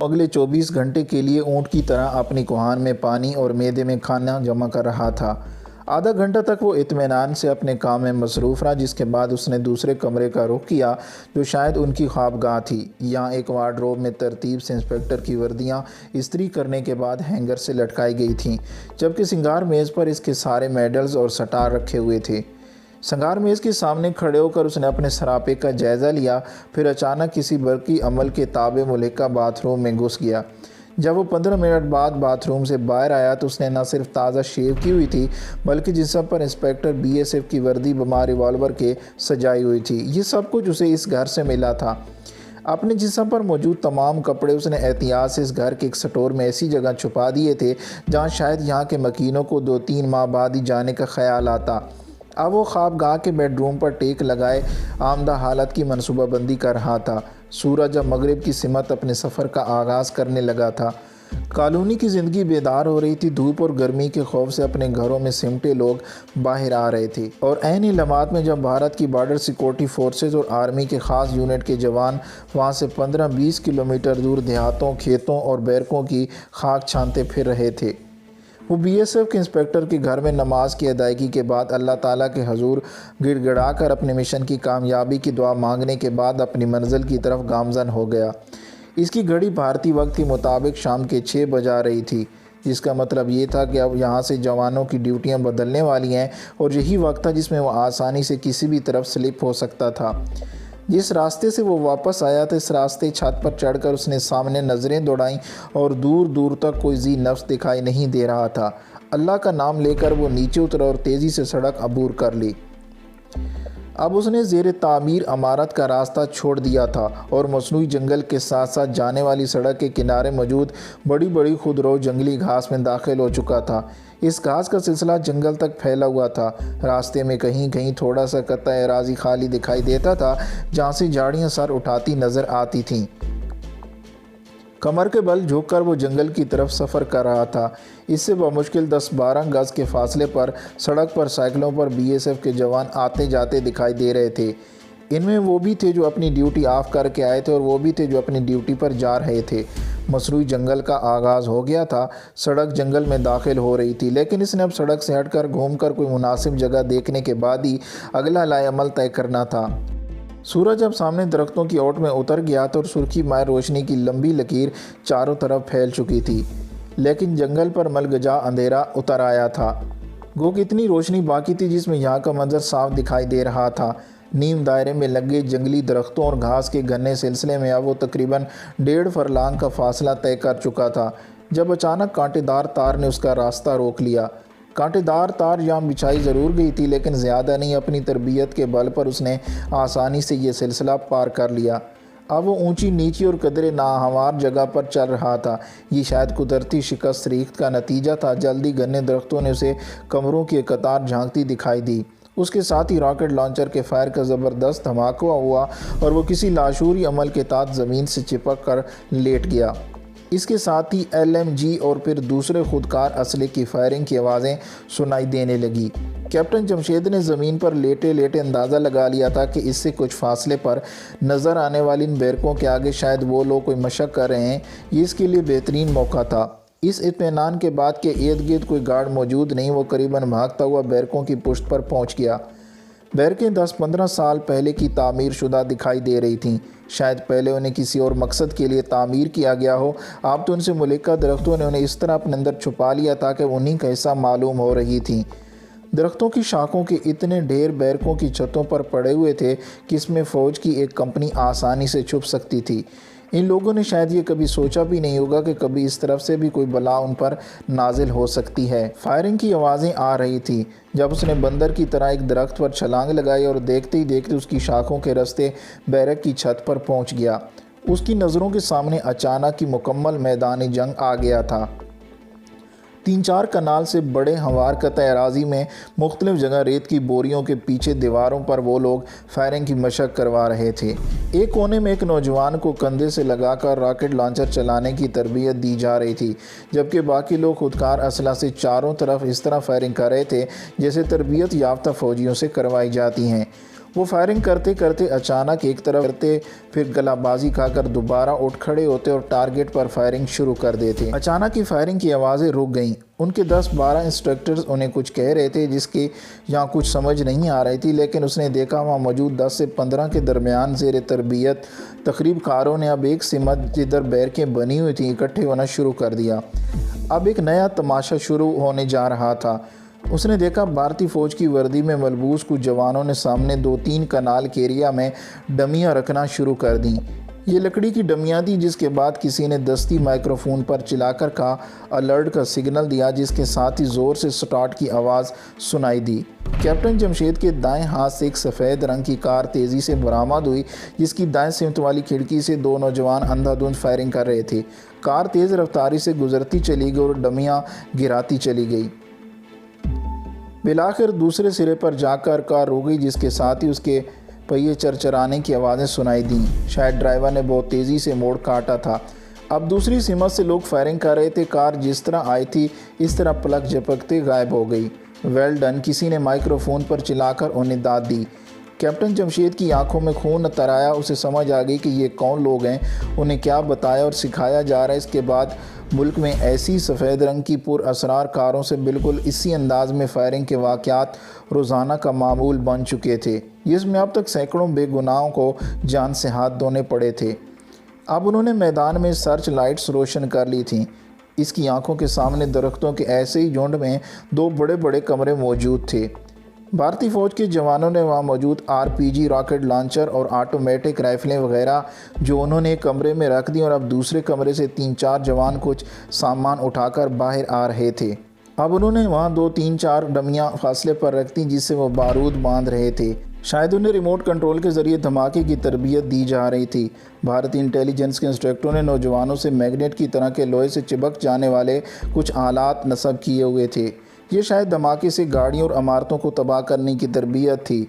اگلے 24 گھنٹے کے لیے اونٹ کی طرح اپنی کوہان میں پانی اور معدے میں کھانا جمع کر رہا تھا۔ آدھا گھنٹہ تک وہ اطمینان سے اپنے کام میں مصروف رہا، جس کے بعد اس نے دوسرے کمرے کا رخ کیا جو شاید ان کی خوابگاہ تھی۔ یہاں ایک وارڈروب میں ترتیب سے انسپکٹر کی وردیاں استری کرنے کے بعد ہینگر سے لٹکائی گئی تھیں، جبکہ سنگار میز پر اس کے سارے میڈلز اور سٹار رکھے ہوئے تھے۔ سنگار میز کے سامنے کھڑے ہو کر اس نے اپنے سراپے کا جائزہ لیا، پھر اچانک کسی برقی عمل کے تابع ملکہ باتھ روم میں گھس گیا۔ جب وہ 15 منٹ بعد باتھ روم سے باہر آیا تو اس نے نہ صرف تازہ شیو کی ہوئی تھی بلکہ جسم پر انسپکٹر BSF کی وردی بما ریوالور کے سجائی ہوئی تھی۔ یہ سب کچھ اسے اس گھر سے ملا تھا۔ اپنے جسم پر موجود تمام کپڑے اس نے احتیاط سے اس گھر کے ایک سٹور میں ایسی جگہ چھپا دیے تھے جہاں شاید یہاں کے مکینوں کو 2-3 ماہ بعد ہی جانے کا خیال آتا۔ اب وہ خوابگاہ کے بیڈ روم پر ٹیک لگائے آمدہ حالت کی منصوبہ بندی کر رہا تھا۔ سورج اب مغرب کی سمت اپنے سفر کا آغاز کرنے لگا تھا۔ کالونی کی زندگی بیدار ہو رہی تھی۔ دھوپ اور گرمی کے خوف سے اپنے گھروں میں سمٹے لوگ باہر آ رہے تھے، اور عین لمحات میں جب بھارت کی بارڈر سیکورٹی فورسز اور آرمی کے خاص یونٹ کے جوان وہاں سے 15-20 کلومیٹر دور دیہاتوں، کھیتوں اور بیرکوں کی خاک چھانتے پھر رہے تھے، وہ BSF کے انسپکٹر کے گھر میں نماز کی ادائیگی کے بعد اللہ تعالیٰ کے حضور گڑ گڑا کر اپنے مشن کی کامیابی کی دعا مانگنے کے بعد اپنی منزل کی طرف گامزن ہو گیا۔ اس کی گھڑی بھارتی وقت کے مطابق شام کے 6 بجا رہی تھی، جس کا مطلب یہ تھا کہ اب یہاں سے جوانوں کی ڈیوٹیاں بدلنے والی ہیں، اور یہی وقت تھا جس میں وہ آسانی سے کسی بھی طرف سلپ ہو سکتا تھا۔ جس راستے سے وہ واپس آیا تھا، اس راستے چھت پر چڑھ کر اس نے سامنے نظریں دوڑائیں اور دور دور تک کوئی ذی نفس دکھائی نہیں دے رہا تھا۔ اللہ کا نام لے کر وہ نیچے اترا اور تیزی سے سڑک عبور کر لی۔ اب اس نے زیر تعمیر عمارت کا راستہ چھوڑ دیا تھا اور مصنوعی جنگل کے ساتھ ساتھ جانے والی سڑک کے کنارے موجود بڑی بڑی خودرو جنگلی گھاس میں داخل ہو چکا تھا۔ اس گھاس کا سلسلہ جنگل تک پھیلا ہوا تھا۔ راستے میں کہیں کہیں تھوڑا سا قطع اراضی خالی دکھائی دیتا تھا جہاں سے جھاڑیاں سر اٹھاتی نظر آتی تھیں۔ کمر کے بل جھک کر وہ جنگل کی طرف سفر کر رہا تھا۔ اس سے بمشکل 10-12 گز کے فاصلے پر سڑک پر سائیکلوں پر BSF کے جوان آتے جاتے دکھائی دے رہے تھے۔ ان میں وہ بھی تھے جو اپنی ڈیوٹی آف کر کے آئے تھے اور وہ بھی تھے جو اپنی ڈیوٹی پر جا رہے تھے۔ مصنوعی جنگل کا آغاز ہو گیا تھا۔ سڑک جنگل میں داخل ہو رہی تھی، لیکن اس نے اب سڑک سے ہٹ کر گھوم کر کوئی مناسب جگہ دیکھنے کے بعد ہی اگلا لائے عمل طے کرنا تھا۔ سورج اب سامنے درختوں کی اوٹ میں اتر گیا تھا اور سرخی مائع روشنی کی لمبی لکیر چاروں طرف پھیل چکی تھی، لیکن جنگل پر ملگجا اندھیرا اتر آیا تھا۔ گو کہ اتنی روشنی باقی تھی جس میں یہاں کا منظر صاف دکھائی دے رہا تھا۔ نیم دائرے میں لگے جنگلی درختوں اور گھاس کے گھنے سلسلے میں اب وہ تقریباً 1.5 فرلانگ کا فاصلہ طے کر چکا تھا جب اچانک کانٹے دار تار نے اس کا راستہ روک لیا۔ کانٹے دار تار یہاں بچھائی ضرور گئی تھی، لیکن زیادہ نہیں۔ اپنی تربیت کے بل پر اس نے آسانی سے یہ سلسلہ پار کر لیا۔ اب وہ اونچی نیچی اور قدرے ناہموار جگہ پر چل رہا تھا۔ یہ شاید قدرتی شکست ریخت کا نتیجہ تھا۔ جلدی گھنے درختوں نے اسے کمروں کی ایک قطار جھانکتی دکھائی دی۔ اس کے ساتھ ہی راکٹ لانچر کے فائر کا زبردست دھماکہ ہوا اور وہ کسی لاشعوری عمل کے تحت زمین سے چپک کر لیٹ گیا۔ اس کے ساتھ ہی LMG اور پھر دوسرے خودکار اسلحے کی فائرنگ کی آوازیں سنائی دینے لگی۔ کیپٹن جمشید نے زمین پر لیٹے لیٹے اندازہ لگا لیا تھا کہ اس سے کچھ فاصلے پر نظر آنے والی ان بیرکوں کے آگے شاید وہ لوگ کوئی مشق کر رہے ہیں۔ یہ اس کے لیے بہترین موقع تھا۔ اس اطمینان کے بعد کہ ارد گرد کوئی گارڈ موجود نہیں، وہ قریباً بھاگتا ہوا بیرکوں کی پشت پر پہنچ گیا۔ بیرکیں 10-15 سال پہلے کی تعمیر شدہ دکھائی دے رہی تھیں۔ شاید پہلے انہیں کسی اور مقصد کے لیے تعمیر کیا گیا ہو۔ اب تو ان سے ملکہ درختوں نے انہیں اس طرح اپنے اندر چھپا لیا تھا کہ انہی کا حصہ معلوم ہو رہی تھیں۔ درختوں کی شاخوں کے اتنے ڈھیر بیرکوں کی چھتوں پر پڑے ہوئے تھے کہ اس میں فوج کی ایک کمپنی آسانی سے چھپ سکتی تھی۔ ان لوگوں نے شاید یہ کبھی سوچا بھی نہیں ہوگا کہ کبھی اس طرف سے بھی کوئی بلا ان پر نازل ہو سکتی ہے۔ فائرنگ کی آوازیں آ رہی تھیں جب اس نے بندر کی طرح ایک درخت پر چھلانگ لگائی اور دیکھتے ہی دیکھتے اس کی شاخوں کے رستے بیرک کی چھت پر پہنچ گیا۔ اس کی نظروں کے سامنے اچانک ہی مکمل میدان جنگ آ گیا تھا۔ 3-4 کنال سے بڑے ہموار قطع اراضی میں مختلف جگہ ریت کی بوریوں کے پیچھے دیواروں پر وہ لوگ فائرنگ کی مشق کروا رہے تھے۔ ایک کونے میں ایک نوجوان کو کندھے سے لگا کر راکٹ لانچر چلانے کی تربیت دی جا رہی تھی، جبکہ باقی لوگ خودکار اسلحہ سے چاروں طرف اس طرح فائرنگ کر رہے تھے جیسے تربیت یافتہ فوجیوں سے کروائی جاتی ہیں۔ وہ فائرنگ کرتے کرتے اچانک ایک طرف کرتے، پھر گلا بازی کھا کر دوبارہ اٹھ کھڑے ہوتے اور ٹارگٹ پر فائرنگ شروع کر دیتے۔ اچانک ہی فائرنگ کی آوازیں رک گئیں۔ ان کے 10-12 انسٹرکٹرز انہیں کچھ کہہ رہے تھے جس کے یہاں کچھ سمجھ نہیں آ رہی تھی، لیکن اس نے دیکھا وہاں موجود 10 سے 15 کے درمیان زیر تربیت تقریب کاروں نے اب ایک سمت جدھر بیرکیں بنی ہوئی تھیں اکٹھے ہونا شروع کر دیا۔ اب ایک نیا تماشا شروع ہونے جا رہا تھا۔ اس نے دیکھا بھارتی فوج کی وردی میں ملبوس کچھ جوانوں نے سامنے 2-3 کنال کے ایریا میں ڈمیاں رکھنا شروع کر دیں۔ یہ لکڑی کی ڈمیاں تھیں، جس کے بعد کسی نے دستی مائکروفون پر چلا کر کہا الرٹ کا سگنل دیا، جس کے ساتھ ہی زور سے سٹارٹ کی آواز سنائی دی۔ کیپٹن جمشید کے دائیں ہاتھ سے ایک سفید رنگ کی کار تیزی سے برآمد ہوئی، جس کی دائیں سمت والی کھڑکی سے 2 نوجوان اندھا دھند فائرنگ کر رہے تھے۔ کار تیز رفتاری سے گزرتی چلی گئی اور ڈمیاں گراتی چلی گئی۔ بالآخر دوسرے سرے پر جا کر کار رک گئی، جس کے ساتھ ہی اس کے پہیے چرچرانے کی آوازیں سنائی دیں۔ شاید ڈرائیور نے بہت تیزی سے موڑ کاٹا تھا۔ اب دوسری سمت سے لوگ فائرنگ کر رہے تھے۔ کار جس طرح آئی تھی اس طرح پلک جھپکتے غائب ہو گئی۔ ویل ڈن، کسی نے مائکروفون پر چلا کر انہیں داد دی۔ کیپٹن جمشید کی آنکھوں میں خون اتر آیا۔ اسے سمجھ آ گئی کہ یہ کون لوگ ہیں، انہیں کیا بتایا اور سکھایا جا رہا ہے۔ اس کے بعد ملک میں ایسی سفید رنگ کی پر اسرار کاروں سے بالکل اسی انداز میں فائرنگ کے واقعات روزانہ کا معمول بن چکے تھے، جس میں اب تک سینکڑوں بے گناہوں کو جان سے ہاتھ دھونے پڑے تھے۔ اب انہوں نے میدان میں سرچ لائٹس روشن کر لی تھیں۔ اس کی آنکھوں کے سامنے درختوں کے ایسے ہی جھنڈ میں 2 بڑے بڑے کمرے موجود تھے۔ بھارتی فوج کے جوانوں نے وہاں موجود RPG راکٹ لانچر اور آٹومیٹک رائفلیں وغیرہ جو انہوں نے ایک کمرے میں رکھ دیں، اور اب دوسرے کمرے سے 3-4 جوان کچھ سامان اٹھا کر باہر آ رہے تھے۔ اب انہوں نے وہاں 2-3-4 ڈمیاں فاصلے پر رکھ دیں جس سے وہ بارود باندھ رہے تھے۔ شاید انہیں ریموٹ کنٹرول کے ذریعے دھماکے کی تربیت دی جا رہی تھی۔ بھارتی انٹیلی جنس کے انسٹرکٹروں نے نوجوانوں سے میگنیٹ کی طرح کے لوہے سے چپک جانے والے کچھ آلات نصب کیے ہوئے تھے۔ یہ شاید دھماکے سے گاڑیوں اور عمارتوں کو تباہ کرنے کی تربیت تھی۔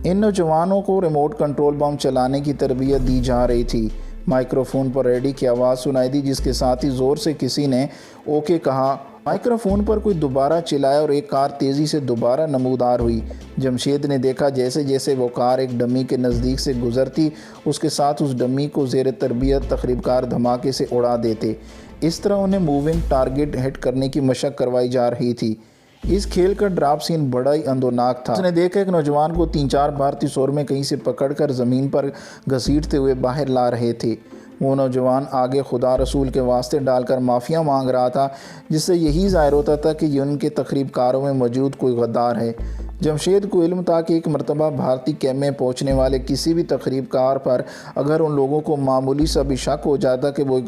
ان نوجوانوں کو ریموٹ کنٹرول بم چلانے کی تربیت دی جا رہی تھی۔ مائکروفون پر ریڈی کی آواز سنائی دی، جس کے ساتھ ہی زور سے کسی نے اوکے کہا۔ مائکروفون پر کوئی دوبارہ چلایا اور ایک کار تیزی سے دوبارہ نمودار ہوئی۔ جمشید نے دیکھا جیسے جیسے وہ کار ایک ڈمی کے نزدیک سے گزرتی، اس کے ساتھ اس ڈمی کو زیر تربیت تخریب کار دھماکے سے اڑا دیتے۔ اس طرح انہیں موونگ ٹارگٹ ہٹ کرنے کی مشق کروائی جا رہی تھی۔ اس کھیل کا ڈراپ سین بڑا ہی اندوناک تھا۔ اس نے دیکھا ایک نوجوان کو 3-4 بھارتی سورمے کہیں سے پکڑ کر زمین پر گھسیٹتے ہوئے باہر لا رہے تھے۔ وہ نوجوان آگے خدا رسول کے واسطے ڈال کر معافیا مانگ رہا تھا، جس سے یہی ظاہر ہوتا تھا کہ یہ ان کے تخریب کاروں میں موجود کوئی غدار ہے۔ جمشید کو علم تھا کہ ایک مرتبہ بھارتی کیمپ میں پہنچنے والے کسی بھی تخریب کار پر اگر ان لوگوں کو معمولی سا بھی شک ہو جاتا کہ وہ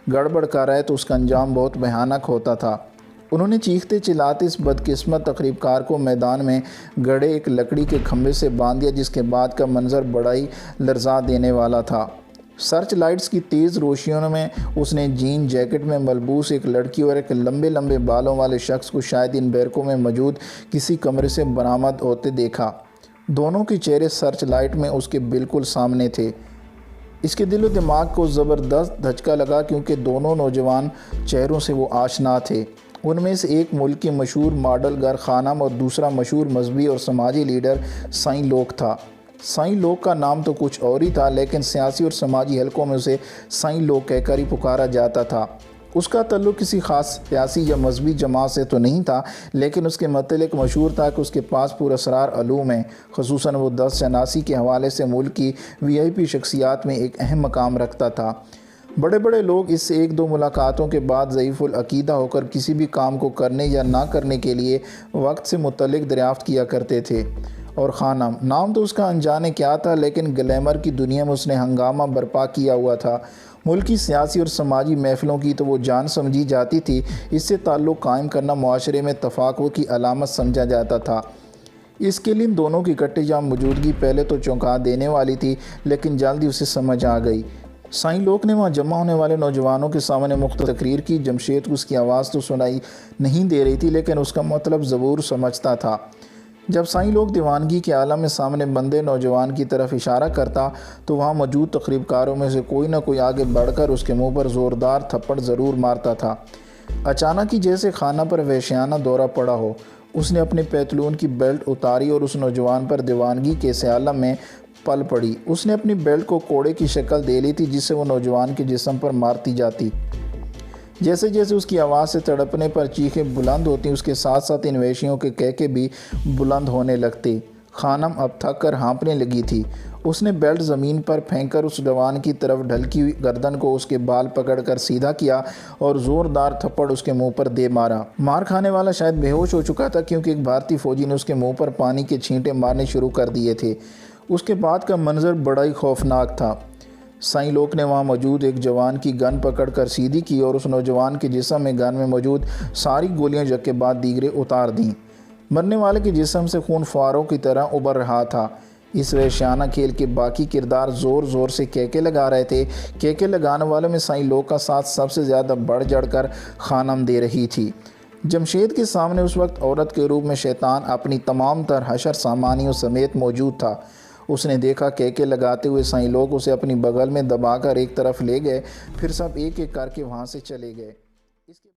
گڑبڑ کر رہا ہے تو اس کا انجام بہت بھیانک ہوتا تھا۔ انہوں نے چیختے چلاتے اس بدقسمت تخریب کار کو میدان میں گڑے ایک لکڑی کے کھمبے سے باندھ دیا، جس کے بعد کا منظر بڑا ہی لرزا دینے والا تھا۔ سرچ لائٹس کی تیز روشنیوں میں اس نے جین جیکٹ میں ملبوس ایک لڑکی اور ایک لمبے لمبے بالوں والے شخص کو شاید ان بیرکوں میں موجود کسی کمرے سے برآمد ہوتے دیکھا۔ دونوں کے چہرے سرچ لائٹ میں اس کے بالکل سامنے تھے۔ اس کے دل و دماغ کو زبردست دھچکا لگا، کیونکہ دونوں نوجوان چہروں سے وہ آشنا تھے۔ ان میں سے ایک ملک کے مشہور ماڈل گر خانم اور دوسرا مشہور مذہبی اور سماجی لیڈر سائیں لوک تھا۔ سائیں لوک کا نام تو کچھ اور ہی تھا، لیکن سیاسی اور سماجی حلقوں میں اسے سائیں لوک کہہ کر ہی پکارا جاتا تھا۔ اس کا تعلق کسی خاص سیاسی یا مذہبی جماعت سے تو نہیں تھا، لیکن اس کے متعلق مشہور تھا کہ اس کے پاس پر اسرار علوم ہیں، خصوصاً وہ دست شناسی کے حوالے سے ملک کی VIP شخصیات میں ایک اہم مقام رکھتا تھا۔ بڑے بڑے لوگ اس سے 1-2 ملاقاتوں کے بعد ضعیف العقیدہ ہو کر کسی بھی کام کو کرنے یا نہ کرنے کے لیے وقت سے متعلق دریافت کیا کرتے تھے۔ اور خانم نام تو اس کا انجانے کیا تھا، لیکن گلیمر کی دنیا میں اس نے ہنگامہ برپا کیا ہوا تھا۔ ملک کی سیاسی اور سماجی محفلوں کی تو وہ جان سمجھی جاتی تھی۔ اس سے تعلق قائم کرنا معاشرے میں تفاقم کی علامت سمجھا جاتا تھا۔ اس کے لیے ان دونوں کی اکٹھے جہاں موجودگی پہلے تو چونکا دینے والی تھی، لیکن جلدی اسے سمجھ آ گئی۔ سائیں لوک نے وہاں جمع ہونے والے نوجوانوں کے سامنے مختصر تقریر کی۔ جمشید کو اس کی آواز تو سنائی نہیں دے رہی تھی، لیکن اس کا مطلب ضرور سمجھتا تھا۔ جب سائیں لوک دیوانگی کے عالم میں سامنے بندے نوجوان کی طرف اشارہ کرتا تو وہاں موجود تقریب کاروں میں سے کوئی نہ کوئی آگے بڑھ کر اس کے منہ پر زوردار تھپڑ ضرور مارتا تھا۔ اچانک ہی جیسے خانہ پر وحشیانہ دورہ پڑا ہو، اس نے اپنے پیتلون کی بیلٹ اتاری اور اس نوجوان پر دیوانگی کے اس عالم میں پل پڑی۔ اس نے اپنی بیلٹ کو کوڑے کی شکل دے لی تھی جس سے وہ نوجوان کے جسم پر مارتی جاتی۔ جیسے جیسے اس کی آواز سے تڑپنے پر چیخیں بلند ہوتی، اس کے ساتھ ساتھ ان وحشیوں کے کہکے بھی بلند ہونے لگتے۔ خانم اب تھک کر ہانپنے لگی تھی۔ اس نے بیلٹ زمین پر پھینک کر اس جوان کی طرف ڈھلکی ہوئی گردن کو اس کے بال پکڑ کر سیدھا کیا اور زوردار تھپڑ اس کے منہ پر دے مارا۔ مار کھانے والا شاید بے ہوش ہو چکا تھا کیونکہ ایک بھارتی فوجی نے اس کے منہ پر پانی کے چھینٹے مارنے شروع کر دیے تھے۔ اس کے بعد کا منظر بڑا ہی خوفناک تھا۔ سائیں لوک نے وہاں موجود ایک جوان کی گن پکڑ کر سیدھی کی اور اس نوجوان کے جسم میں گن میں موجود ساری گولیاں یک کے بعد دیگرے اتار دیں۔ مرنے والے کے جسم سے خون فواروں کی طرح ابل رہا تھا۔ اس وحشیانہ کھیل کے باقی کردار زور زور سے کہکے لگا رہے تھے۔ کہکے لگانے والوں میں سائیں لوک کا ساتھ سب سے زیادہ بڑھ چڑھ کر خانم دے رہی تھی۔ جمشید کے سامنے اس وقت عورت کے روپ میں شیطان اپنی تمام تر حشر سامانیوں سمیت موجود تھا۔ اس نے دیکھا کہکے لگاتے ہوئے سائیں لوک اسے اپنی بغل میں دبا کر ایک طرف لے گئے، پھر سب ایک ایک کر کے وہاں سے چلے گئے۔